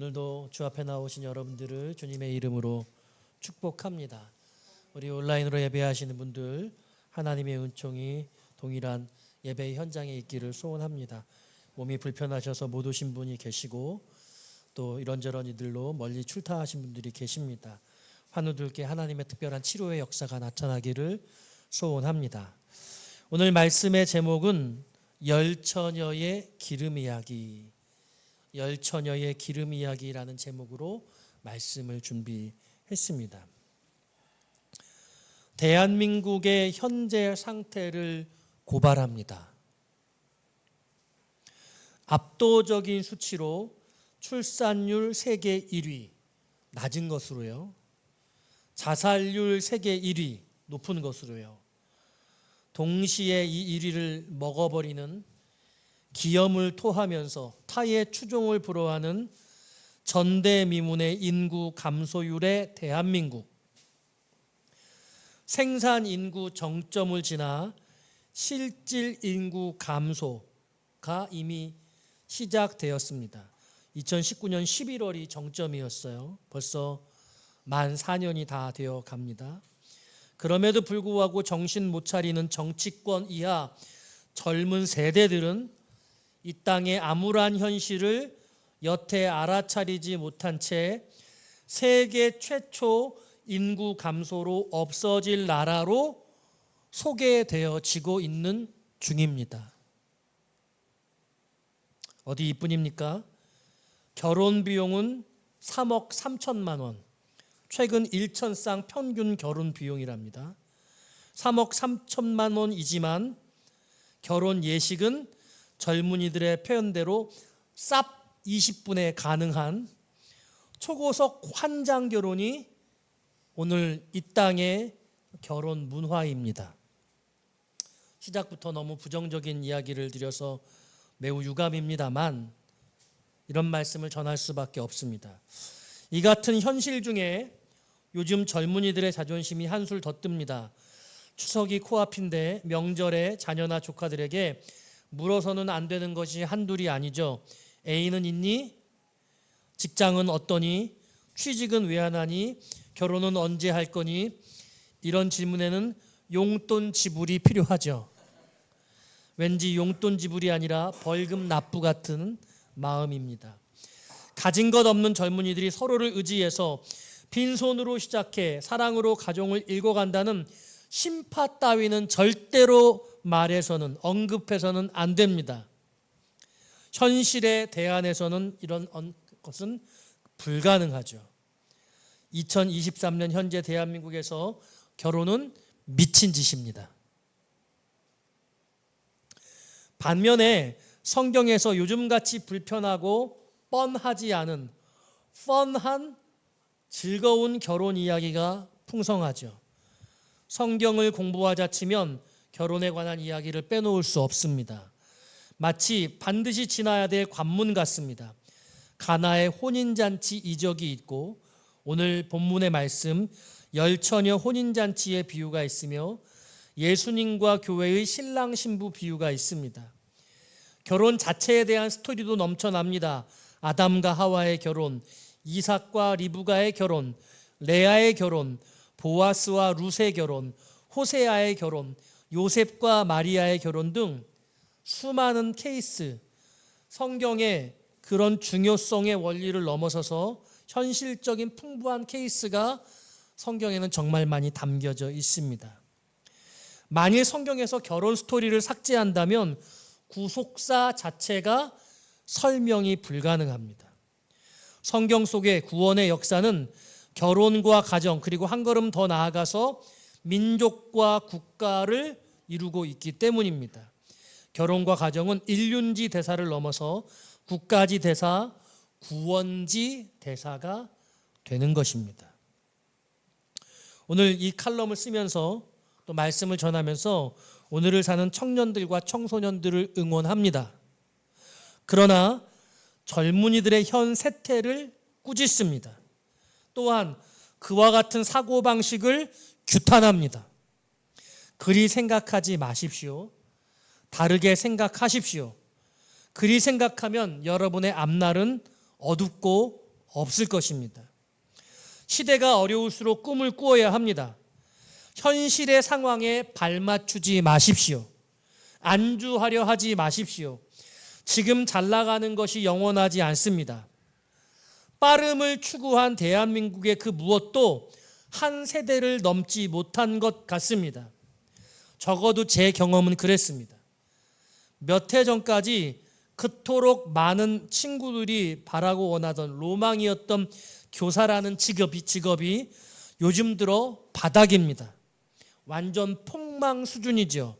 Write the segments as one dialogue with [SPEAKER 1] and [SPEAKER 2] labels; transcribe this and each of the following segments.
[SPEAKER 1] 오늘도 주 앞에 나오신 여러분들을 주님의 이름으로 축복합니다. 우리 온라인으로 예배하시는 분들 하나님의 은총이 동일한 예배 현장에 있기를 소원합니다. 몸이 불편하셔서 못 오신 분이 계시고 또 이런저런 이들로 멀리 출타하신 분들이 계십니다. 환우들께 하나님의 특별한 치료의 역사가 나타나기를 소원합니다. 오늘 말씀의 제목은 열처녀의 기름 이야기, 열처녀의 기름 이야기라는 제목으로 말씀을 준비했습니다. 대한민국의 현재 상태를 고발합니다. 압도적인 수치로 출산율 세계 1위 낮은 것으로요, 자살률 세계 1위 높은 것으로요, 동시에 이 1위를 먹어버리는 기염을 토하면서 타의 추종을 불허하는 전대미문의 인구 감소율의 대한민국, 생산 인구 정점을 지나 실질 인구 감소가 이미 시작되었습니다. 2019년 11월이 정점이었어요. 벌써 만 4년이 다 되어 갑니다. 그럼에도 불구하고 정신 못 차리는 정치권 이하 젊은 세대들은 이 땅의 암울한 현실을 여태 알아차리지 못한 채 세계 최초 인구 감소로 없어질 나라로 소개되어지고 있는 중입니다. 어디 이뿐입니까? 결혼 비용은 3억 3천만 원, 최근 1천쌍 평균 결혼 비용이랍니다. 3억 3천만 원이지만 결혼 예식은 젊은이들의 표현대로 쌉 20분에 가능한 초고속 환장 결혼이 오늘 이 땅의 결혼 문화입니다. 시작부터 너무 부정적인 이야기를 드려서 매우 유감입니다만 이런 말씀을 전할 수밖에 없습니다. 이 같은 현실 중에 요즘 젊은이들의 자존심이 한술 더 뜹니다. 추석이 코앞인데 명절에 자녀나 조카들에게 물어서는 안 되는 것이 한둘이 아니죠. 애인은 있니? 직장은 어떠니? 취직은 왜 안 하니? 결혼은 언제 할 거니? 이런 질문에는 용돈 지불이 필요하죠. 왠지 용돈 지불이 아니라 벌금 납부 같은 마음입니다. 가진 것 없는 젊은이들이 서로를 의지해서 빈손으로 시작해 사랑으로 가정을 읽어간다는 심파 따위는 절대로 말해서는 언급해서는 안 됩니다. 현실에 대안해서는 이런 것은 불가능하죠. 2023년 현재 대한민국에서 결혼은 미친 짓입니다. 반면에 성경에서 요즘같이 불편하고 뻔하지 않은 펀한 즐거운 결혼 이야기가 풍성하죠. 성경을 공부하자 치면 결혼에 관한 이야기를 빼놓을 수 없습니다. 마치 반드시 지나야 될 관문 같습니다. 가나의 혼인잔치 이적이 있고 오늘 본문의 말씀 열처녀 혼인잔치의 비유가 있으며 예수님과 교회의 신랑 신부 비유가 있습니다. 결혼 자체에 대한 스토리도 넘쳐납니다. 아담과 하와의 결혼, 이삭과 리브가의 결혼, 레아의 결혼, 보아스와 룻의 결혼, 호세아의 결혼, 요셉과 마리아의 결혼 등 수많은 케이스, 성경의 그런 중요성의 원리를 넘어서서 현실적인 풍부한 케이스가 성경에는 정말 많이 담겨져 있습니다. 만일 성경에서 결혼 스토리를 삭제한다면 구속사 자체가 설명이 불가능합니다. 성경 속의 구원의 역사는 결혼과 가정 그리고 한 걸음 더 나아가서 민족과 국가를 이루고 있기 때문입니다. 결혼과 가정은 인륜지 대사를 넘어서 국가지 대사, 구원지 대사가 되는 것입니다. 오늘 이 칼럼을 쓰면서 또 말씀을 전하면서 오늘을 사는 청년들과 청소년들을 응원합니다. 그러나 젊은이들의 현 세태를 꾸짖습니다. 또한 그와 같은 사고방식을 규탄합니다. 그리 생각하지 마십시오. 다르게 생각하십시오. 그리 생각하면 여러분의 앞날은 어둡고 없을 것입니다. 시대가 어려울수록 꿈을 꾸어야 합니다. 현실의 상황에 발맞추지 마십시오. 안주하려 하지 마십시오. 지금 잘 나가는 것이 영원하지 않습니다. 빠름을 추구한 대한민국의 그 무엇도 한 세대를 넘지 못한 것 같습니다. 적어도 제 경험은 그랬습니다. 몇 해 전까지 그토록 많은 친구들이 바라고 원하던 로망이었던 교사라는 직업이 요즘 들어 바닥입니다. 완전 폭망 수준이죠.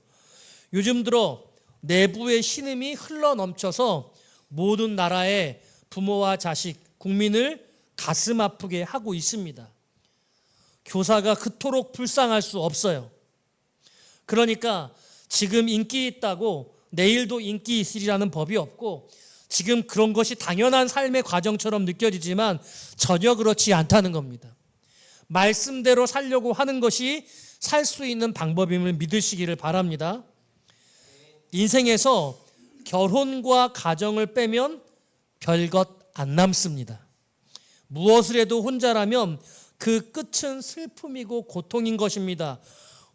[SPEAKER 1] 요즘 들어 내부의 신음이 흘러넘쳐서 모든 나라의 부모와 자식, 국민을 가슴 아프게 하고 있습니다. 교사가 그토록 불쌍할 수 없어요. 그러니까 지금 인기 있다고 내일도 인기 있으리라는 법이 없고, 지금 그런 것이 당연한 삶의 과정처럼 느껴지지만 전혀 그렇지 않다는 겁니다. 말씀대로 살려고 하는 것이 살 수 있는 방법임을 믿으시기를 바랍니다. 인생에서 결혼과 가정을 빼면 별것 안 남습니다. 무엇을 해도 혼자라면 그 끝은 슬픔이고 고통인 것입니다.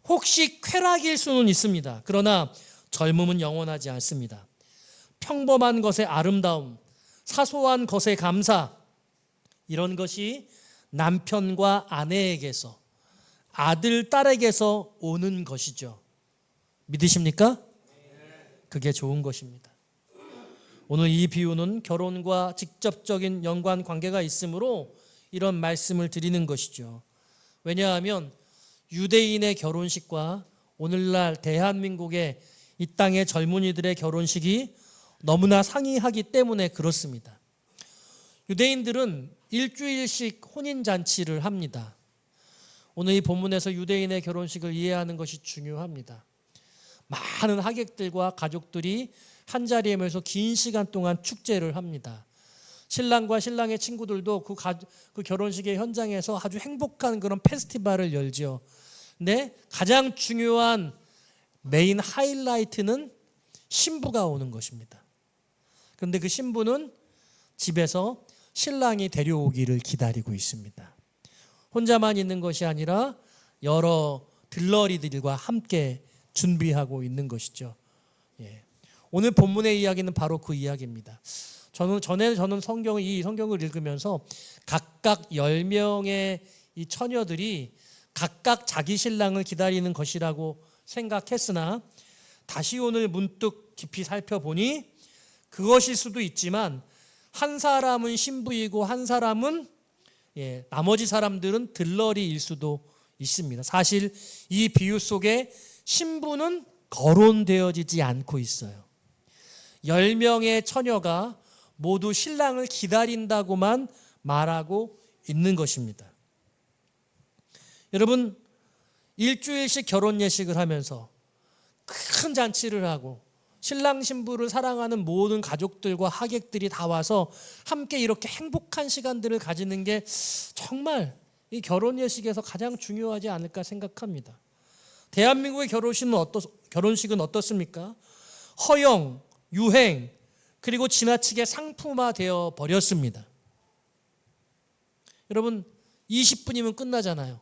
[SPEAKER 1] 혹시 쾌락일 수는 있습니다. 그러나 젊음은 영원하지 않습니다. 평범한 것의 아름다움, 사소한 것의 감사, 이런 것이 남편과 아내에게서, 아들, 딸에게서 오는 것이죠. 믿으십니까? 그게 좋은 것입니다. 오늘 이 비유는 결혼과 직접적인 연관 관계가 있으므로 이런 말씀을 드리는 것이죠. 왜냐하면 유대인의 결혼식과 오늘날 대한민국의 이 땅의 젊은이들의 결혼식이 너무나 상이하기 때문에 그렇습니다. 유대인들은 일주일씩 혼인잔치를 합니다. 오늘 이 본문에서 유대인의 결혼식을 이해하는 것이 중요합니다. 많은 하객들과 가족들이 한자리에 모여서 긴 시간 동안 축제를 합니다. 신랑과 신랑의 친구들도 그 결혼식의 현장에서 아주 행복한 그런 페스티벌을 열죠. 근데 가장 중요한 메인 하이라이트는 신부가 오는 것입니다. 그런데 그 신부는 집에서 신랑이 데려오기를 기다리고 있습니다. 혼자만 있는 것이 아니라 여러 들러리들과 함께 준비하고 있는 것이죠. 오늘 본문의 이야기는 바로 그 이야기입니다. 저는 이 성경을 읽으면서 각각 10명의 이 처녀들이 각각 자기 신랑을 기다리는 것이라고 생각했으나 다시 오늘 문득 깊이 살펴보니 그것일 수도 있지만 한 사람은 신부이고 한 사람은 나머지 사람들은 들러리일 수도 있습니다. 사실 이 비유 속에 신부는 거론되어지지 않고 있어요. 10명의 처녀가 모두 신랑을 기다린다고만 말하고 있는 것입니다. 여러분, 일주일씩 결혼 예식을 하면서 큰 잔치를 하고 신랑 신부를 사랑하는 모든 가족들과 하객들이 다 와서 함께 이렇게 행복한 시간들을 가지는 게 정말 이 결혼 예식에서 가장 중요하지 않을까 생각합니다. 대한민국의 결혼식은 어떻습니까? 허영, 유행, 그리고 지나치게 상품화되어 버렸습니다. 여러분, 20분이면 끝나잖아요.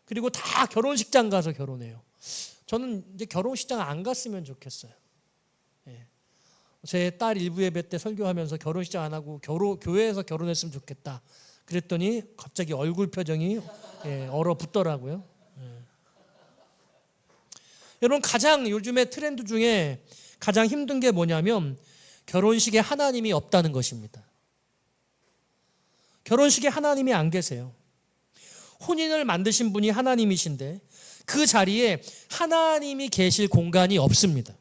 [SPEAKER 1] 그리고 다 결혼식장 가서 결혼해요. 저는 이제 결혼식장 안 갔으면 좋겠어요. 제 딸 일부 예배 때 설교하면서 결혼식장 안 하고 교회에서 결혼했으면 좋겠다. 그랬더니 갑자기 얼굴 표정이 얼어붙더라고요. 여러분, 가장 요즘의 트렌드 중에 가장 힘든 게 뭐냐면 결혼식에 하나님이 없다는 것입니다. 결혼식에 하나님이 안 계세요. 혼인을 만드신 분이 하나님이신데 그 자리에 하나님이 계실 공간이 없습니다.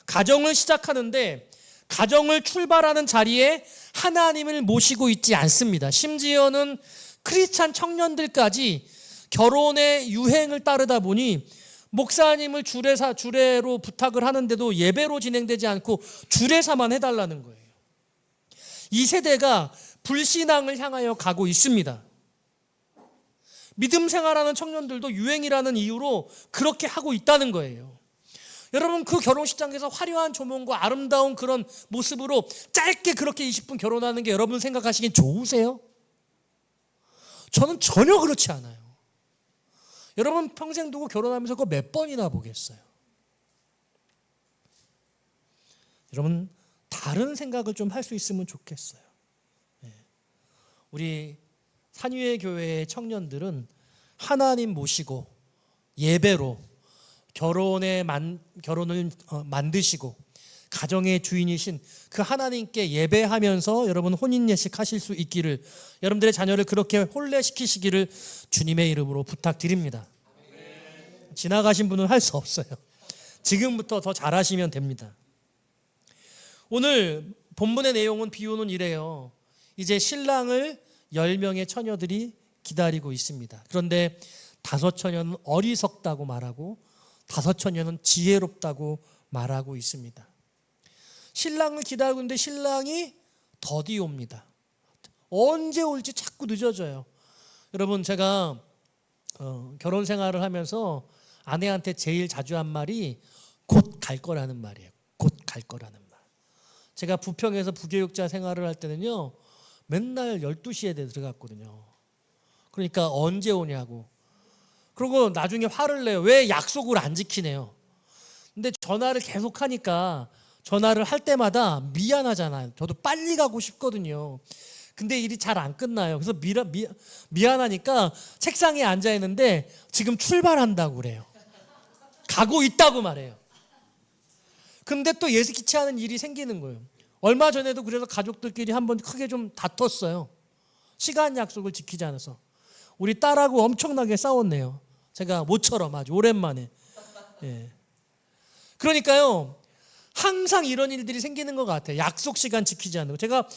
[SPEAKER 1] 가정을 시작하는데 가정을 출발하는 자리에 하나님을 모시고 있지 않습니다. 심지어는 크리스찬 청년들까지 결혼의 유행을 따르다 보니 목사님을 주례로 부탁을 하는데도 예배로 진행되지 않고 주례사만 해달라는 거예요. 이 세대가 불신앙을 향하여 가고 있습니다. 믿음 생활하는 청년들도 유행이라는 이유로 그렇게 하고 있다는 거예요. 여러분 그 결혼식장에서 화려한 조명과 아름다운 그런 모습으로 짧게 그렇게 20분 결혼하는 게 여러분 생각하시기엔 좋으세요? 저는 전혀 그렇지 않아요. 여러분 평생 두고 결혼하면서 그거 몇 번이나 보겠어요? 여러분 다른 생각을 좀 할 수 있으면 좋겠어요. 우리 산위의 교회의 청년들은 하나님 모시고 예배로 결혼을 만드시고 가정의 주인이신 그 하나님께 예배하면서 여러분 혼인 예식하실 수 있기를, 여러분들의 자녀를 그렇게 혼례시키시기를 주님의 이름으로 부탁드립니다. 지나가신 분은 할 수 없어요. 지금부터 더 잘하시면 됩니다. 오늘 본문의 내용은 비유는 이래요. 이제 신랑을 10명의 처녀들이 기다리고 있습니다. 그런데 5처녀는 어리석다고 말하고 5처녀는 지혜롭다고 말하고 있습니다. 신랑을 기다리고 있는데 신랑이 더디 옵니다. 언제 올지 자꾸 늦어져요. 여러분 제가 결혼 생활을 하면서 아내한테 제일 자주 한 말이 곧 갈 거라는 말이에요. 곧 갈 거라는 말. 제가 부평에서 부교육자 생활을 할 때는요, 맨날 12시에 들어갔거든요. 그러니까 언제 오냐고. 그리고 나중에 화를 내요. 왜 약속을 안 지키네요. 근데 전화를 계속 하니까 전화를 할 때마다 미안하잖아요. 저도 빨리 가고 싶거든요. 근데 일이 잘 안 끝나요. 그래서 미안하니까 책상에 앉아 있는데 지금 출발한다고 그래요. 가고 있다고 말해요. 근데 또 예기치 않은 일이 생기는 거예요. 얼마 전에도 그래서 가족들끼리 한번 크게 좀 다퉜어요. 시간 약속을 지키지 않아서. 우리 딸하고 엄청나게 싸웠네요. 제가 모처럼 아주 오랜만에. 예. 그러니까요, 항상 이런 일들이 생기는 것 같아요. 약속 시간 지키지 않는 거. 제가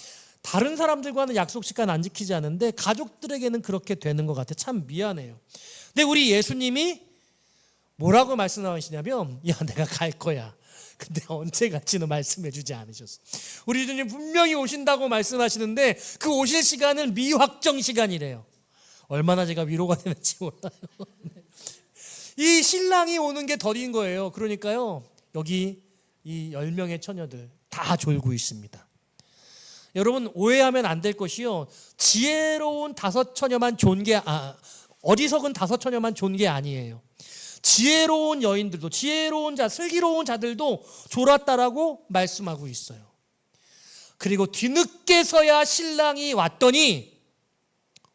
[SPEAKER 1] 다른 사람들과는 약속 시간 안 지키지 않는데 가족들에게는 그렇게 되는 것 같아요. 참 미안해요. 근데 우리 예수님이 뭐라고 말씀하시냐면, 야, 내가 갈 거야. 근데 언제 갈지는 말씀해 주지 않으셨어. 우리 주님 분명히 오신다고 말씀하시는데 그 오실 시간은 미확정 시간이래요. 얼마나 제가 위로가 되는지 몰라요. 이 신랑이 오는 게 더딘 거예요. 그러니까요, 여기 이 10명의 처녀들 다 졸고 있습니다. 여러분 오해하면 안 될 것이요, 지혜로운 5처녀만 좋은 게 어리석은 5처녀만 좋은 게 아니에요. 지혜로운 여인들도, 지혜로운 자, 슬기로운 자들도 졸았다라고 말씀하고 있어요. 그리고 뒤늦게서야 신랑이 왔더니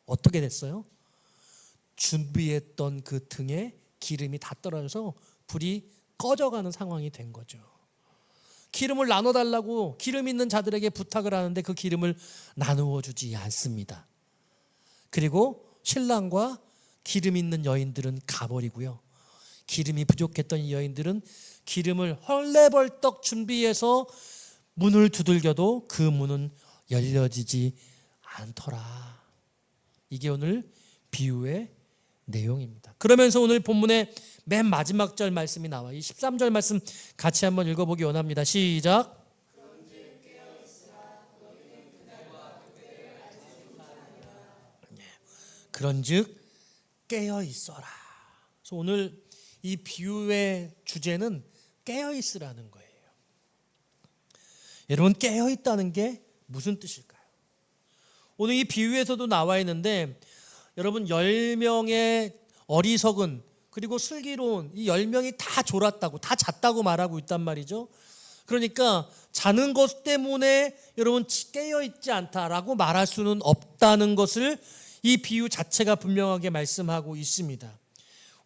[SPEAKER 1] 어떻게 됐어요? 준비했던 그 등에 기름이 다 떨어져서 불이 꺼져가는 상황이 된 거죠. 기름을 나눠달라고 기름 있는 자들에게 부탁을 하는데 그 기름을 나누어 주지 않습니다. 그리고 신랑과 기름 있는 여인들은 가버리고요, 기름이 부족했던 이 여인들은 기름을 헐레벌떡 준비해서 문을 두들겨도 그 문은 열려지지 않더라. 이게 오늘 비유의 내용입니다. 그러면서 오늘 본문의 맨 마지막 절 말씀이 나와요. 이 13절 말씀 같이 한번 읽어보기 원합니다. 시작. 그런즉 깨어 있어라. 그래서 오늘 이 비유의 주제는 깨어 있으라는 거예요. 여러분 깨어 있다는 게 무슨 뜻일까요? 오늘 이 비유에서도 나와 있는데, 여러분 10명의 어리석은 그리고 슬기로운 이 10명이 다 졸았다고, 다 잤다고 말하고 있단 말이죠. 그러니까 자는 것 때문에 여러분 깨어 있지 않다라고 말할 수는 없다는 것을 이 비유 자체가 분명하게 말씀하고 있습니다.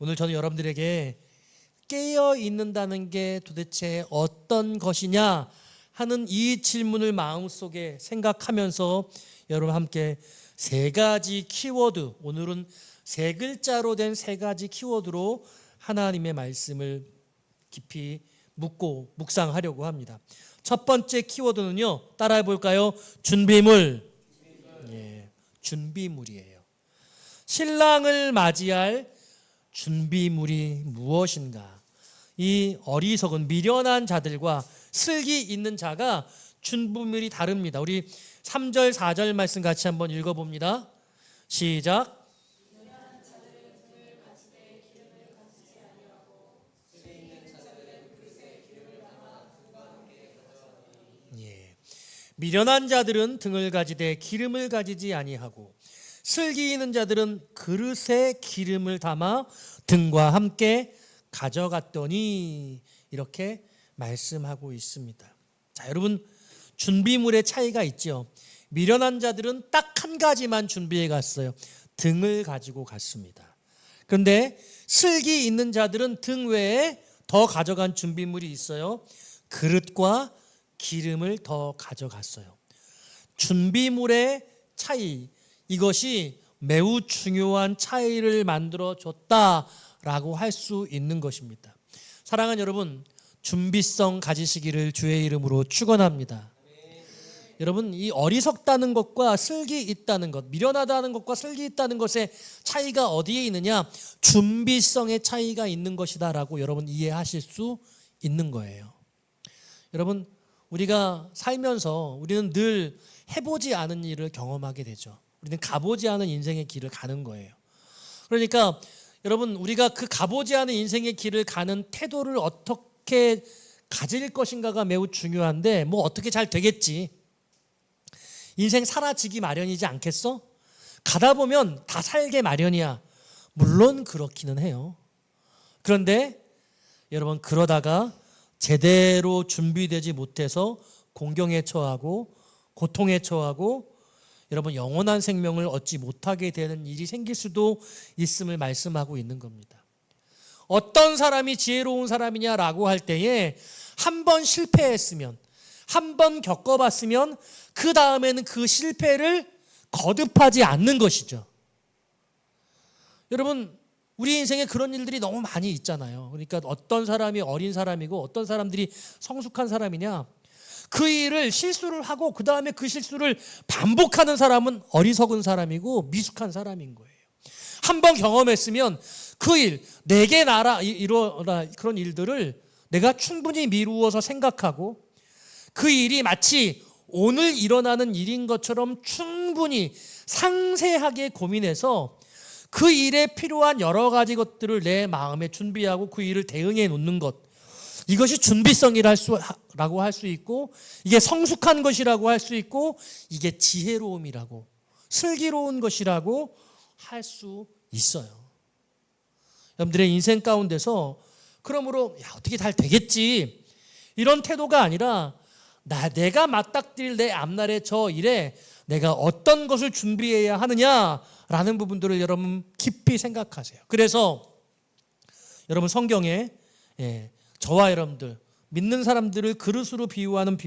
[SPEAKER 1] 오늘 저는 여러분들에게 깨어 있는다는 게 도대체 어떤 것이냐 하는 이 질문을 마음속에 생각하면서 여러분 함께 3가지 키워드, 오늘은 3글자로 된 3가지 키워드로 하나님의 말씀을 깊이 묵상하려고 합니다. 첫 번째 키워드는요, 따라해 볼까요? 준비물. 예, 준비물이에요. 신랑을 맞이할 준비물이 무엇인가? 이 어리석은 미련한 자들과 슬기 있는 자가 준비물이 다릅니다. 우리 3절 4절 말씀 같이 한번 읽어봅니다. 시작. 미련한 자들은 등을 가지되 기름을 가지지 아니하고 슬기 있는 자들은 그릇에 기름을 담아 등과 함께 가져갔더니 이렇게 말씀하고 있습니다. 자, 여러분, 준비물의 차이가 있죠. 미련한 자들은 딱 한 가지만 준비해 갔어요. 등을 가지고 갔습니다. 그런데 슬기 있는 자들은 등 외에 더 가져간 준비물이 있어요. 그릇과 기름을 더 가져갔어요. 준비물의 차이, 이것이 매우 중요한 차이를 만들어 줬다라고 할 수 있는 것입니다. 사랑하는 여러분, 준비성 가지시기를 주의 이름으로 축원합니다. 여러분, 이 어리석다는 것과 슬기 있다는 것, 미련하다는 것과 슬기 있다는 것의 차이가 어디에 있느냐? 준비성의 차이가 있는 것이다라고 여러분 이해하실 수 있는 거예요. 여러분, 우리가 살면서 우리는 늘 해보지 않은 일을 경험하게 되죠. 우리는 가보지 않은 인생의 길을 가는 거예요. 그러니까 여러분, 우리가 그 가보지 않은 인생의 길을 가는 태도를 어떻게 가질 것인가가 매우 중요한데, 뭐 어떻게 잘 되겠지. 인생 사라지기 마련이지 않겠어? 가다 보면 다 살게 마련이야. 물론 그렇기는 해요. 그런데 여러분, 그러다가 제대로 준비되지 못해서 공경에 처하고 고통에 처하고 여러분 영원한 생명을 얻지 못하게 되는 일이 생길 수도 있음을 말씀하고 있는 겁니다. 어떤 사람이 지혜로운 사람이냐라고 할 때에 한 번 실패했으면, 한 번 겪어봤으면 그 다음에는 그 실패를 거듭하지 않는 것이죠. 여러분, 우리 인생에 그런 일들이 너무 많이 있잖아요. 그러니까 어떤 사람이 어린 사람이고 어떤 사람들이 성숙한 사람이냐, 그 일을 실수를 하고 그 다음에 그 실수를 반복하는 사람은 어리석은 사람이고 미숙한 사람인 거예요. 한 번 경험했으면 그 일, 내게 나라 이러라 그런 일들을 내가 충분히 미루어서 생각하고 그 일이 마치 오늘 일어나는 일인 것처럼 충분히 상세하게 고민해서 그 일에 필요한 여러 가지 것들을 내 마음에 준비하고 그 일을 대응해 놓는 것, 이것이 준비성이라고 할 수 있고, 이게 성숙한 것이라고 할 수 있고, 이게 지혜로움이라고, 슬기로운 것이라고 할 수 있어요. 여러분들의 인생 가운데서 그러므로 어떻게 잘 되겠지 이런 태도가 아니라 내가 맞닥뜨릴 내 앞날의 저 일에 내가 어떤 것을 준비해야 하느냐라는 부분들을 여러분 깊이 생각하세요. 그래서 여러분 성경에 저와 여러분들 믿는 사람들을 그릇으로 비유하는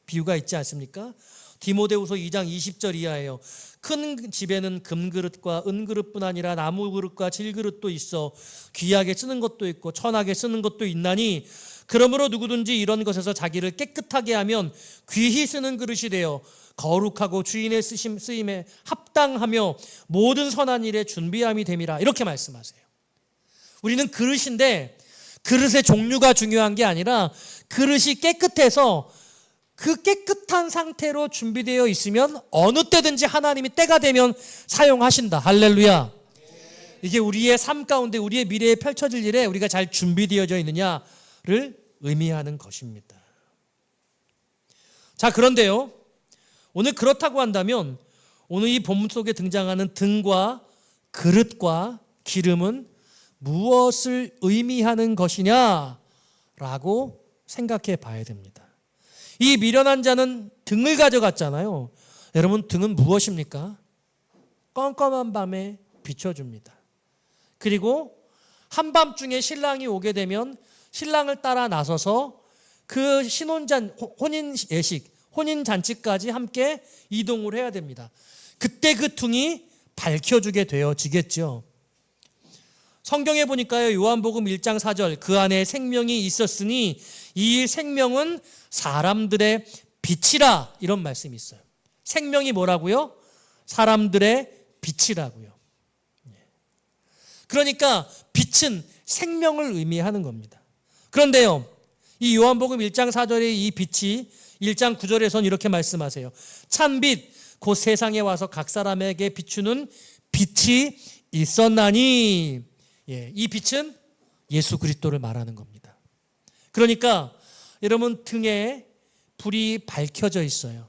[SPEAKER 1] 비유가 있지 않습니까? 디모데후서 2장 20절 이하예요. 큰 집에는 금그릇과 은그릇뿐 아니라 나무그릇과 질그릇도 있어 귀하게 쓰는 것도 있고 천하게 쓰는 것도 있나니, 그러므로 누구든지 이런 것에서 자기를 깨끗하게 하면 귀히 쓰는 그릇이 되어 거룩하고 주인의 쓰임에 합당하며 모든 선한 일에 준비함이 됨이라. 이렇게 말씀하세요. 우리는 그릇인데 그릇의 종류가 중요한 게 아니라 그릇이 깨끗해서 그 깨끗한 상태로 준비되어 있으면 어느 때든지 하나님이 때가 되면 사용하신다. 할렐루야. 이게 우리의 삶 가운데 우리의 미래에 펼쳐질 일에 우리가 잘 준비되어져 있느냐를 의미하는 것입니다. 자, 그런데요, 오늘 그렇다고 한다면 오늘 이 본문 속에 등장하는 등과 그릇과 기름은 무엇을 의미하는 것이냐라고 생각해 봐야 됩니다. 이 미련한 자는 등을 가져갔잖아요. 여러분, 등은 무엇입니까? 껌껌한 밤에 비춰줍니다. 그리고 한밤중에 신랑이 오게 되면 신랑을 따라 나서서 그 혼인 예식, 혼인 잔치까지 함께 이동을 해야 됩니다. 그때 그 등이 밝혀주게 되어지겠죠. 성경에 보니까요, 요한복음 1장 4절, 그 안에 생명이 있었으니 이 생명은 사람들의 빛이라, 이런 말씀이 있어요. 생명이 뭐라고요? 사람들의 빛이라고요. 그러니까 빛은 생명을 의미하는 겁니다. 그런데요, 이 요한복음 1장 4절의 이 빛이 1장 9절에선 이렇게 말씀하세요. 참빛 곧 세상에 와서 각 사람에게 비추는 빛이 있었나니, 이 빛은 예수 그리스도를 말하는 겁니다. 그러니까 여러분 등에 불이 밝혀져 있어요.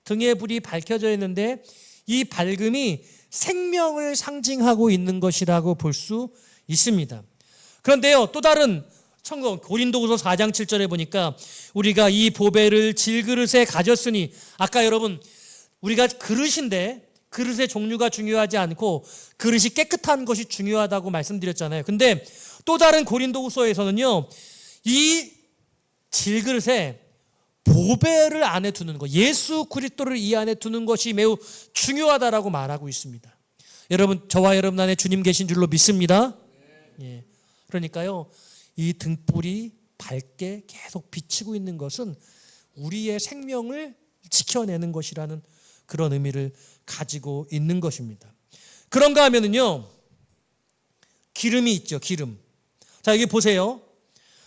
[SPEAKER 1] 등에 불이 밝혀져 있는데 이 밝음이 생명을 상징하고 있는 것이라고 볼 수 있습니다. 그런데요, 또 다른 성경 고린도후서 4장 7절에 보니까 우리가 이 보배를 질그릇에 가졌으니, 아까 여러분 우리가 그릇인데 그릇의 종류가 중요하지 않고 그릇이 깨끗한 것이 중요하다고 말씀드렸잖아요. 근데 또 다른 고린도후서에서는요, 이 질그릇에 보배를 안에 두는 것, 예수 그리스도를 이 안에 두는 것이 매우 중요하다라고 말하고 있습니다. 여러분, 저와 여러분 안에 주님 계신 줄로 믿습니다. 예. 그러니까요, 이 등불이 밝게 계속 비치고 있는 것은 우리의 생명을 지켜내는 것이라는 그런 의미를 가지고 있는 것입니다. 그런가 하면은요, 기름이 있죠, 기름. 자, 여기 보세요.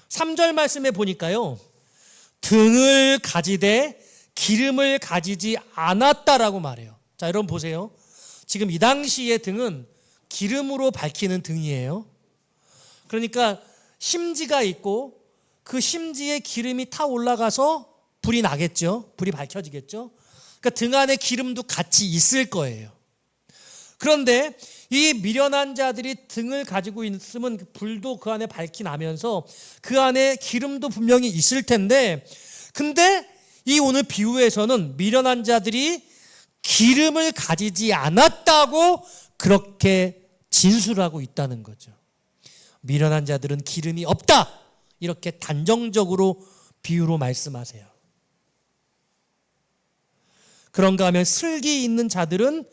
[SPEAKER 1] 3절 말씀에 보니까요, 등을 가지되 기름을 가지지 않았다라고 말해요. 자, 여러분 보세요. 지금 이 당시의 등은 기름으로 밝히는 등이에요. 그러니까 심지가 있고 그 심지에 기름이 타 올라가서 불이 나겠죠. 불이 밝혀지겠죠. 그러니까 등 안에 기름도 같이 있을 거예요. 그런데 이 미련한 자들이 등을 가지고 있으면 불도 그 안에 밝히 나면서 그 안에 기름도 분명히 있을 텐데, 근데 이 오늘 비유에서는 미련한 자들이 기름을 가지지 않았다고 그렇게 진술하고 있다는 거죠. 미련한 자들은 기름이 없다, 이렇게 단정적으로 비유로 말씀하세요. 그런가 하면 슬기 있는 자들은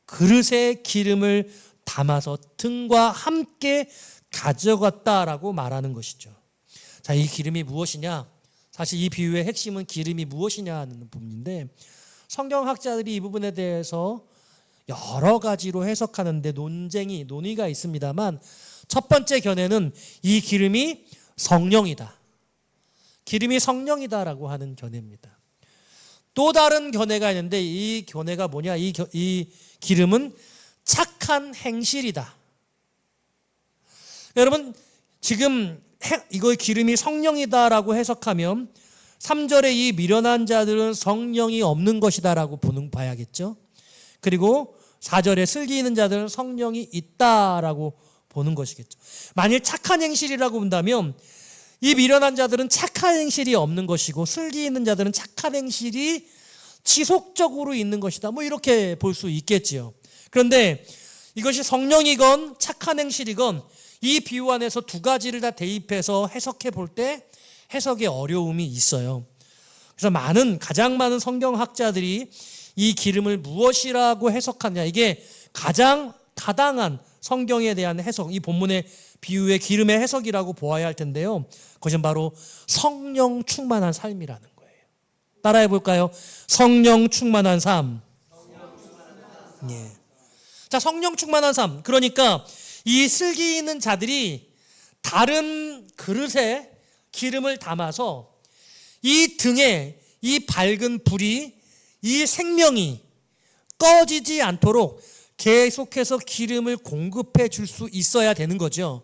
[SPEAKER 1] 그릇에 기름을 담아서 등과 함께 가져갔다라고 말하는 것이죠. 자, 이 기름이 무엇이냐? 사실 이 비유의 핵심은 기름이 무엇이냐 하는 부분인데, 성경학자들이 이 부분에 대해서 여러 가지로 해석하는데 논의가 있습니다만, 첫 번째 견해는 이 기름이 성령이다. 기름이 성령이다라고 하는 견해입니다. 또 다른 견해가 있는데, 이 견해가 뭐냐? 이 기름은 착한 행실이다. 여러분, 지금 이거 기름이 성령이다라고 해석하면 3절에 이 미련한 자들은 성령이 없는 것이다라고 봐야겠죠. 그리고 4절에 슬기 있는 자들은 성령이 있다라고 보는 것이겠죠. 만일 착한 행실이라고 본다면 이 미련한 자들은 착한 행실이 없는 것이고, 슬기 있는 자들은 착한 행실이 지속적으로 있는 것이다, 뭐 이렇게 볼 수 있겠지요. 그런데 이것이 성령이건 착한 행실이건 이 비유 안에서 두 가지를 다 대입해서 해석해 볼 때 해석에 어려움이 있어요. 그래서 가장 많은 성경학자들이 이 기름을 무엇이라고 해석하냐, 이게 가장 타당한 성경에 대한 해석, 이 본문의 비유의 기름의 해석이라고 보아야 할 텐데요, 그것은 바로 성령 충만한 삶이라는 거예요. 따라해 볼까요? 성령 충만한 삶. 예. 자, 성령 충만한 삶. 그러니까 이 슬기 있는 자들이 다른 그릇에 기름을 담아서 이 등에 이 밝은 불이, 이 생명이 꺼지지 않도록 계속해서 기름을 공급해 줄 수 있어야 되는 거죠.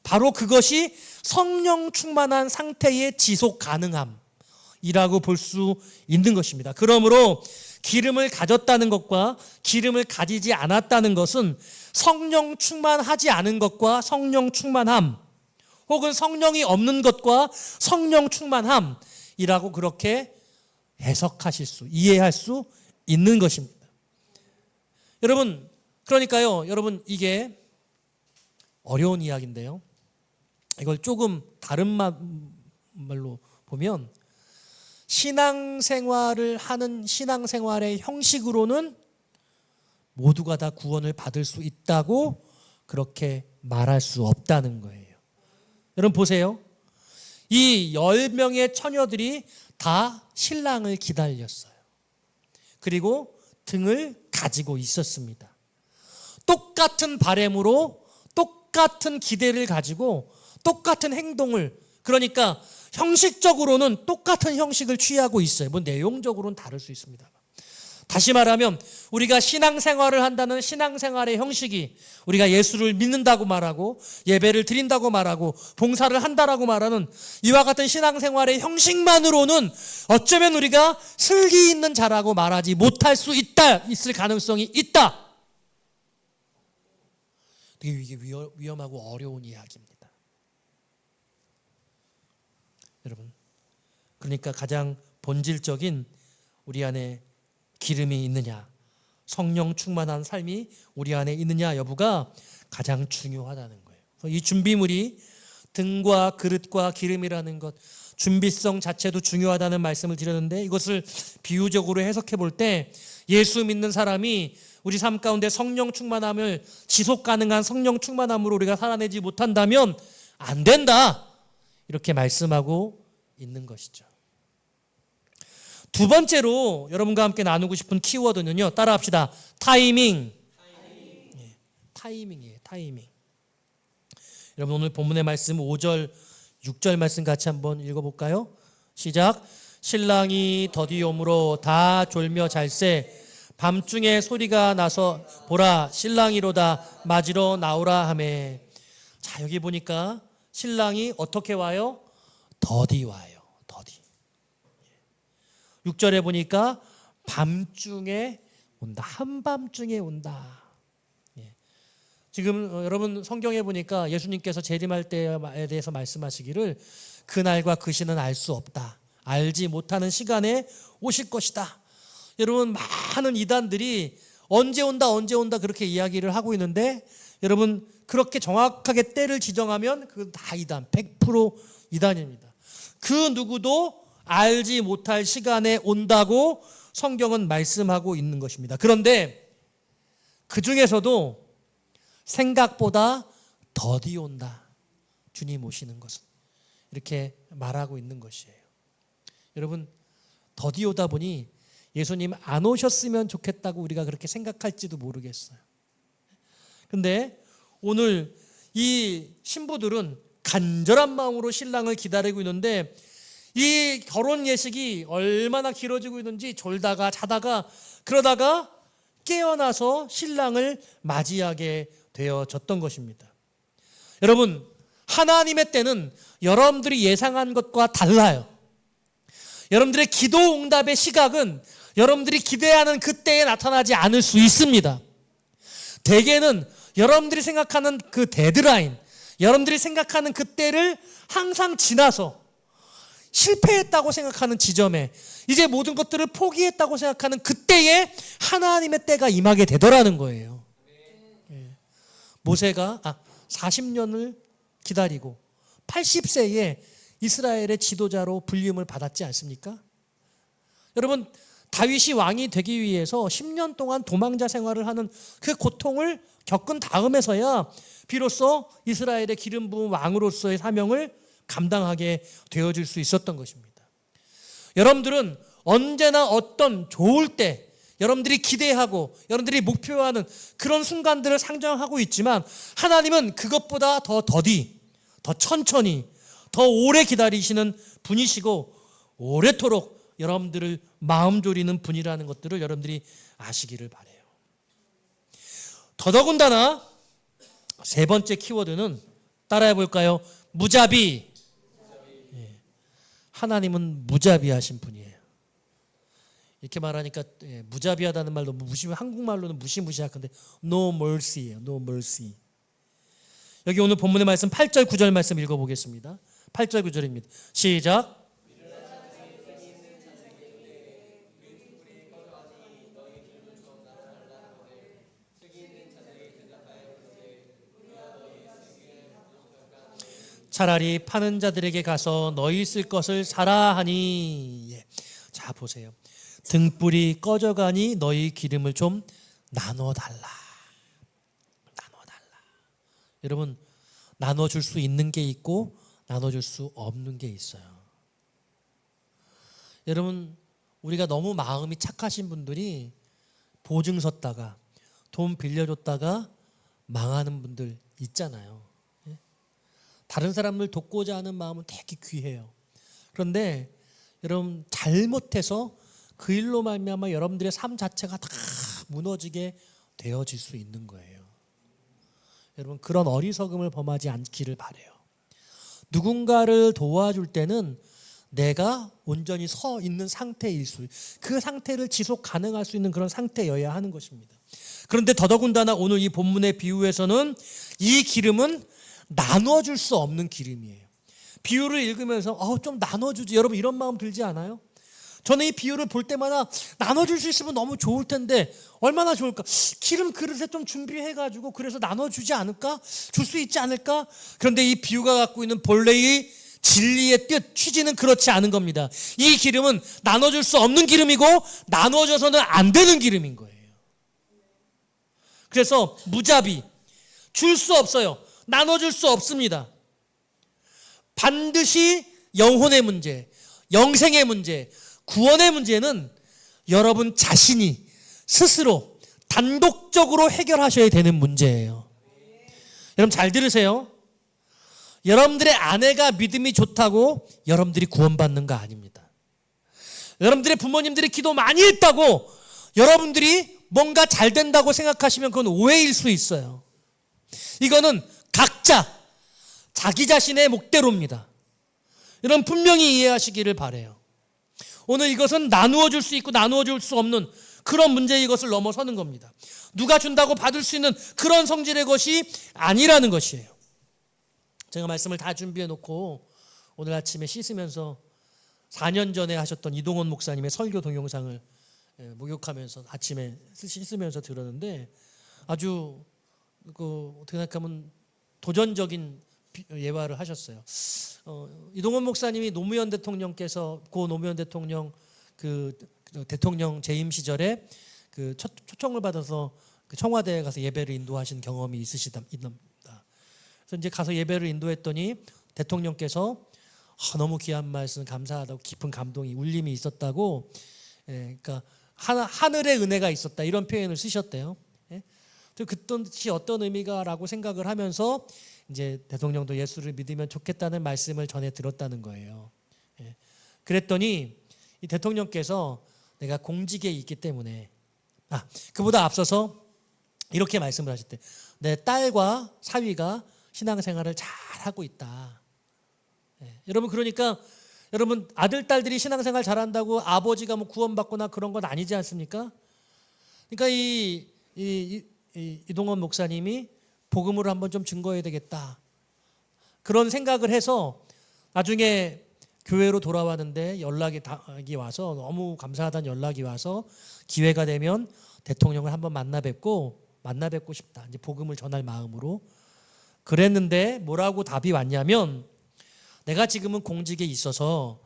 [SPEAKER 1] 바로 그것이 성령 충만한 상태의 지속 가능함이라고 볼 수 있는 것입니다. 그러므로 기름을 가졌다는 것과 기름을 가지지 않았다는 것은 성령 충만하지 않은 것과 성령 충만함, 혹은 성령이 없는 것과 성령 충만함이라고 그렇게 이해할 수 있는 것입니다. 여러분, 그러니까요, 여러분, 이게 어려운 이야기인데요, 이걸 조금 다른 말로 보면, 신앙생활을 하는 신앙생활의 형식으로는 모두가 다 구원을 받을 수 있다고 그렇게 말할 수 없다는 거예요. 여러분 보세요. 이 10명의 처녀들이 다 신랑을 기다렸어요. 그리고 등을 가지고 있었습니다. 똑같은 바램으로 똑같은 기대를 가지고 똑같은 행동을, 그러니까 형식적으로는 똑같은 형식을 취하고 있어요. 뭐 내용적으로는 다를 수 있습니다. 다시 말하면 우리가 신앙생활을 한다는 신앙생활의 형식이 우리가 예수를 믿는다고 말하고 예배를 드린다고 말하고 봉사를 한다라고 말하는 이와 같은 신앙생활의 형식만으로는 어쩌면 우리가 슬기 있는 자라고 말하지 못할 수 있을 가능성이 있다. 되게 이게 위험하고 어려운 이야기입니다. 여러분, 그러니까 가장 본질적인 우리 안에 기름이 있느냐, 성령 충만한 삶이 우리 안에 있느냐 여부가 가장 중요하다는 거예요. 이 준비물이 등과 그릇과 기름이라는 것, 준비성 자체도 중요하다는 말씀을 드렸는데 이것을 비유적으로 해석해 볼 때 예수 믿는 사람이 우리 삶 가운데 성령 충만함을 지속 가능한 성령 충만함으로 우리가 살아내지 못한다면 안 된다. 이렇게 말씀하고 있는 것이죠. 두 번째로 여러분과 함께 나누고 싶은 키워드는요. 따라합시다. 타이밍. 타이밍이에요. 타이밍. 여러분 오늘 본문의 말씀 5절, 6절 말씀 같이 한번 읽어볼까요? 시작. 신랑이 더디 오므로 다 졸며 잘새 밤중에 소리가 나서 보라 신랑이로다 맞으러 나오라 하매. 자, 여기 보니까 신랑이 어떻게 와요? 더디 와요. 더디. 6절에 보니까 밤중에 온다. 한밤중에 온다. 지금 여러분 성경에 보니까 예수님께서 재림할 때에 대해서 말씀하시기를 그날과 그 시는 알 수 없다. 알지 못하는 시간에 오실 것이다. 여러분 많은 이단들이 언제 온다 그렇게 이야기를 하고 있는데 여러분 그렇게 정확하게 때를 지정하면 그건 다 이단, 100% 이단입니다. 그 누구도 알지 못할 시간에 온다고 성경은 말씀하고 있는 것입니다. 그런데 그 중에서도 생각보다 더디 온다. 주님 오시는 것은. 이렇게 말하고 있는 것이에요. 여러분 더디 오다 보니 예수님 안 오셨으면 좋겠다고 우리가 그렇게 생각할지도 모르겠어요. 근데 오늘 이 신부들은 간절한 마음으로 신랑을 기다리고 있는데 이 결혼 예식이 얼마나 길어지고 있는지 졸다가 자다가 그러다가 깨어나서 신랑을 맞이하게 되어졌던 것입니다. 여러분 하나님의 때는 여러분들이 예상한 것과 달라요. 여러분들의 기도 응답의 시각은 여러분들이 기대하는 그때에 나타나지 않을 수 있습니다. 대개는 여러분들이 생각하는 그 데드라인, 여러분들이 생각하는 그때를 항상 지나서 실패했다고 생각하는 지점에 이제 모든 것들을 포기했다고 생각하는 그때에 하나님의 때가 임하게 되더라는 거예요. 모세가 40년을 기다리고 80세에 이스라엘의 지도자로 불림을 받았지 않습니까? 여러분 다윗이 왕이 되기 위해서 10년 동안 도망자 생활을 하는 그 고통을 겪은 다음에서야 비로소 이스라엘의 기름 부은 왕으로서의 사명을 감당하게 되어질 수 있었던 것입니다. 여러분들은 언제나 어떤 좋을 때 여러분들이 기대하고 여러분들이 목표하는 그런 순간들을 상정하고 있지만 하나님은 그것보다 더 더디, 더 천천히, 더 오래 기다리시는 분이시고 오래도록 여러분들을 마음 졸이는 분이라는 것들을 여러분들이 아시기를 바라요. 더더군다나 세 번째 키워드는 따라해 볼까요? 무자비. 하나님은 무자비하신 분이에요. 이렇게 말하니까 무자비하다는 말 너무 한국말로는 무시무시한데 no mercy예요. no mercy. 여기 오늘 본문의 말씀 8절 9절 말씀 읽어보겠습니다. 8절 9절입니다. 시작. 차라리 파는 자들에게 가서 너희 쓸 것을 사라 하니. 자 보세요. 등불이 꺼져가니 너희 기름을 좀 나눠달라. 여러분 나눠줄 수 있는 게 있고 나눠줄 수 없는 게 있어요. 여러분 우리가 너무 마음이 착하신 분들이 보증 섰다가 돈 빌려줬다가 망하는 분들 있잖아요. 다른 사람을 돕고자 하는 마음은 되게 귀해요. 그런데 여러분 잘못해서 그 일로 말미암아 여러분들의 삶 자체가 다 무너지게 되어질 수 있는 거예요. 여러분, 그런 어리석음을 범하지 않기를 바라요. 누군가를 도와줄 때는 내가 온전히 서 있는 상태일 그 상태를 지속 가능할 수 있는 그런 상태여야 하는 것입니다. 그런데 더더군다나 오늘 이 본문의 비유에서는 이 기름은 나눠줄 수 없는 기름이에요. 비유를 읽으면서 좀 나눠주지, 여러분 이런 마음 들지 않아요? 저는 이 비유를 볼 때마다 나눠줄 수 있으면 너무 좋을 텐데 얼마나 좋을까? 기름 그릇에 좀 준비해가지고 그래서 나눠주지 않을까? 줄 수 있지 않을까? 그런데 이 비유가 갖고 있는 본래의 진리의 뜻, 취지는 그렇지 않은 겁니다. 이 기름은 나눠줄 수 없는 기름이고 나눠져서는 안 되는 기름인 거예요. 그래서 무자비, 줄 수 없어요. 나눠줄 수 없습니다. 반드시 영혼의 문제, 영생의 문제, 구원의 문제는 여러분 자신이 스스로 단독적으로 해결하셔야 되는 문제예요. 여러분 잘 들으세요. 여러분들의 아내가 믿음이 좋다고 여러분들이 구원받는 거 아닙니다. 여러분들의 부모님들이 기도 많이 했다고 여러분들이 뭔가 잘 된다고 생각하시면 그건 오해일 수 있어요. 이거는 각자 자기 자신의 목대로입니다. 여러분 분명히 이해하시기를 바라요. 오늘 이것은 나누어 줄 수 있고 나누어 줄 수 없는 그런 문제의 것을 넘어서는 겁니다. 누가 준다고 받을 수 있는 그런 성질의 것이 아니라는 것이에요. 제가 말씀을 다 준비해 놓고 오늘 아침에 씻으면서 4년 전에 하셨던 이동원 목사님의 설교 동영상을 목욕하면서 아침에 씻으면서 들었는데 아주 어떻게 생각하면 도전적인 예화를 하셨어요. 이동원 목사님이 노무현 대통령께서 고 노무현 대통령 그 대통령 재임 시절에 그 초청을 받아서 그 청와대에 가서 예배를 인도하신 경험이 있습니다. 그래서 이제 가서 예배를 인도했더니 대통령께서 너무 귀한 말씀 감사하다고 깊은 감동이 울림이 있었다고, 그러니까 하늘의 은혜가 있었다 이런 표현을 쓰셨대요. 그 뜻이 어떤 의미가라고 생각을 하면서 이제 대통령도 예수를 믿으면 좋겠다는 말씀을 전해 들었다는 거예요. 그랬더니 이 대통령께서 내가 공직에 있기 때문에 그보다 앞서서 이렇게 말씀을 하셨대. 내 딸과 사위가 신앙생활을 잘 하고 있다. 여러분 그러니까 여러분 아들 딸들이 신앙생활 잘한다고 아버지가 뭐 구원받거나 그런 건 아니지 않습니까? 그러니까 이동원 목사님이 복음으로 한번 좀 증거해야 되겠다. 그런 생각을 해서 나중에 교회로 돌아왔는데 연락이 와서 너무 감사하다는 연락이 와서 기회가 되면 대통령을 한번 만나 뵙고 싶다. 이제 복음을 전할 마음으로 그랬는데 뭐라고 답이 왔냐면 내가 지금은 공직에 있어서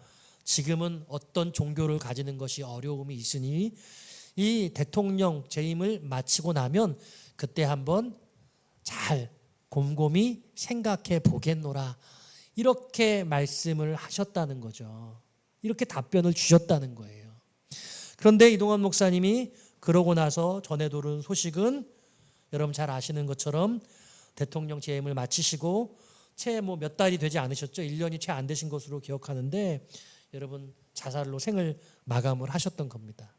[SPEAKER 1] 지금은 어떤 종교를 가지는 것이 어려움이 있으니 이 대통령 재임을 마치고 나면 그때 한번 잘 곰곰이 생각해 보겠노라. 이렇게 말씀을 하셨다는 거죠. 이렇게 답변을 주셨다는 거예요. 그런데 이동원 목사님이 그러고 나서 전해 들은 소식은 여러분 잘 아시는 것처럼 대통령 재임을 마치시고 채 몇 달이 되지 않으셨죠. 1년이 채 안 되신 것으로 기억하는데 여러분 자살로 생을 마감을 하셨던 겁니다.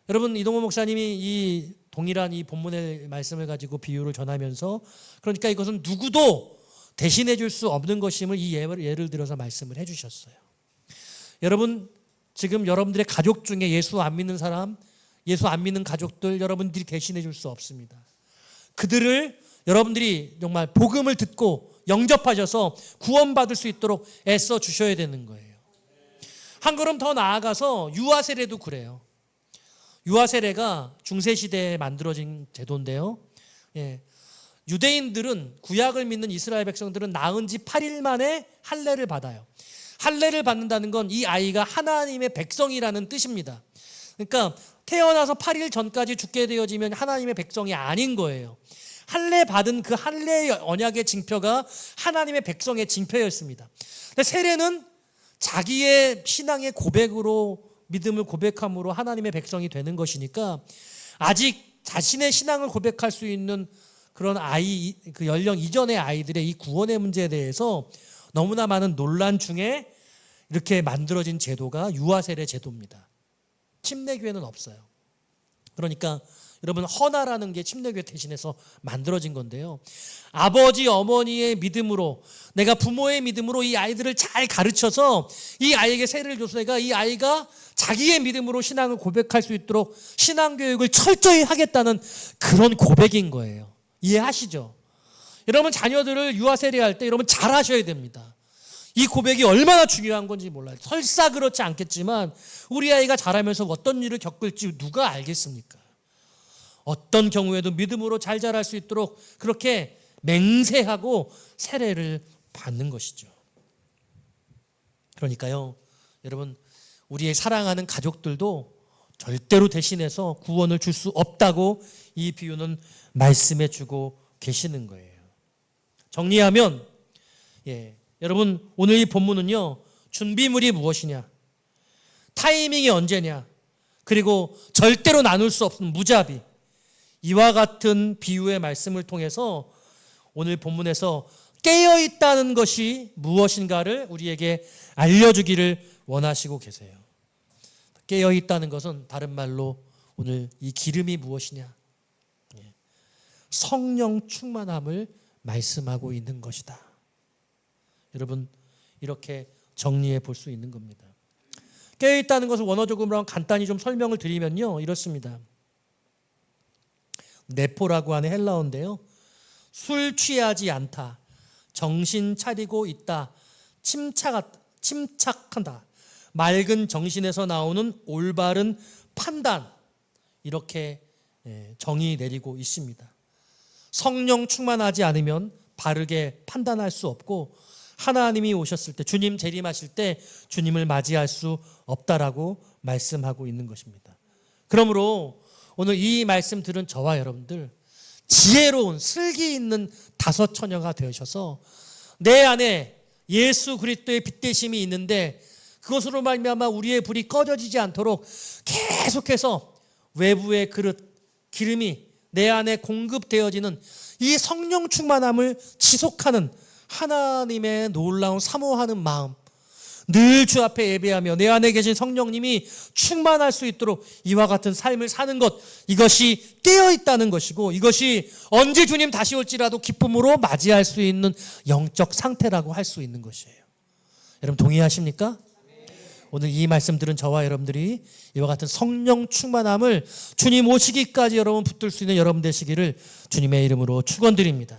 [SPEAKER 1] 여러분 이동원 목사님이 이 동일한 이 본문의 말씀을 가지고 비유를 전하면서 그러니까 이것은 누구도 대신해 줄 수 없는 것임을 이 예를 들어서 말씀을 해 주셨어요. 여러분 지금 여러분들의 가족 중에 예수 안 믿는 사람, 예수 안 믿는 가족들 여러분들이 대신해 줄 수 없습니다. 그들을 여러분들이 정말 복음을 듣고 영접하셔서 구원받을 수 있도록 애써 주셔야 되는 거예요. 한 걸음 더 나아가서 유아 세례도 그래요. 유아 세례가 중세시대에 만들어진 제도인데요. 유대인들은 구약을 믿는 이스라엘 백성들은 낳은 지 8일 만에 할례를 받아요. 할례를 받는다는 건 이 아이가 하나님의 백성이라는 뜻입니다. 그러니까 태어나서 8일 전까지 죽게 되어지면 하나님의 백성이 아닌 거예요. 할례 받은 그 할례의 언약의 징표가 하나님의 백성의 징표였습니다. 세례는 자기의 신앙의 고백으로 믿음을 고백함으로 하나님의 백성이 되는 것이니까 아직 자신의 신앙을 고백할 수 있는 그런 그 연령 이전의 아이들의 이 구원의 문제에 대해서 너무나 많은 논란 중에 이렇게 만들어진 제도가 유아세례 제도입니다. 침례교회는 없어요. 그러니까 여러분, 헌화라는 게 침례교회 대신해서 만들어진 건데요. 아버지 어머니의 믿음으로, 내가 부모의 믿음으로 이 아이들을 잘 가르쳐서 이 아이에게 세례를 줘서 내가 이 아이가 자기의 믿음으로 신앙을 고백할 수 있도록 신앙교육을 철저히 하겠다는 그런 고백인 거예요. 이해하시죠? 여러분, 자녀들을 유아세례할 때 여러분 잘 하셔야 됩니다. 이 고백이 얼마나 중요한 건지 몰라요. 설사 그렇지 않겠지만 우리 아이가 자라면서 어떤 일을 겪을지 누가 알겠습니까? 어떤 경우에도 믿음으로 잘 자랄 수 있도록 그렇게 맹세하고 세례를 받는 것이죠. 그러니까요, 여러분, 우리의 사랑하는 가족들도 절대로 대신해서 구원을 줄 수 없다고 이 비유는 말씀해 주고 계시는 거예요. 정리하면, 여러분, 오늘 이 본문은요, 준비물이 무엇이냐, 타이밍이 언제냐, 그리고 절대로 나눌 수 없는 무자비, 이와 같은 비유의 말씀을 통해서 오늘 본문에서 깨어있다는 것이 무엇인가를 우리에게 알려주기를 원하시고 계세요. 깨어있다는 것은 다른 말로 오늘 이 기름이 무엇이냐, 성령 충만함을 말씀하고 있는 것이다. 여러분, 이렇게 정리해 볼 수 있는 겁니다. 깨어있다는 것을 원어적으로 간단히 좀 설명을 드리면요, 이렇습니다. 네포라고 하는 헬라어인데요, 술 취하지 않다, 정신 차리고 있다, 침착한다, 맑은 정신에서 나오는 올바른 판단, 이렇게 정의 내리고 있습니다. 성령 충만하지 않으면 바르게 판단할 수 없고, 하나님이 오셨을 때, 주님 재림하실 때 주님을 맞이할 수 없다라고 말씀하고 있는 것입니다. 그러므로 오늘 이 말씀 들은 저와 여러분들, 지혜로운 슬기 있는 다섯 처녀가 되셔서 내 안에 예수 그리스도의 빛되심이 있는데 그것으로 말미암아 우리의 불이 꺼져지지 않도록 계속해서 외부의 그릇, 기름이 내 안에 공급되어지는 이 성령 충만함을 지속하는 하나님의 놀라운 사모하는 마음, 늘 주 앞에 예배하며 내 안에 계신 성령님이 충만할 수 있도록 이와 같은 삶을 사는 것, 이것이 깨어있다는 것이고, 이것이 언제 주님 다시 올지라도 기쁨으로 맞이할 수 있는 영적 상태라고 할 수 있는 것이에요. 여러분 동의하십니까? 오늘 이 말씀 들은 저와 여러분들이 이와 같은 성령 충만함을 주님 오시기까지 여러분 붙들 수 있는 여러분 되시기를 주님의 이름으로 축원드립니다.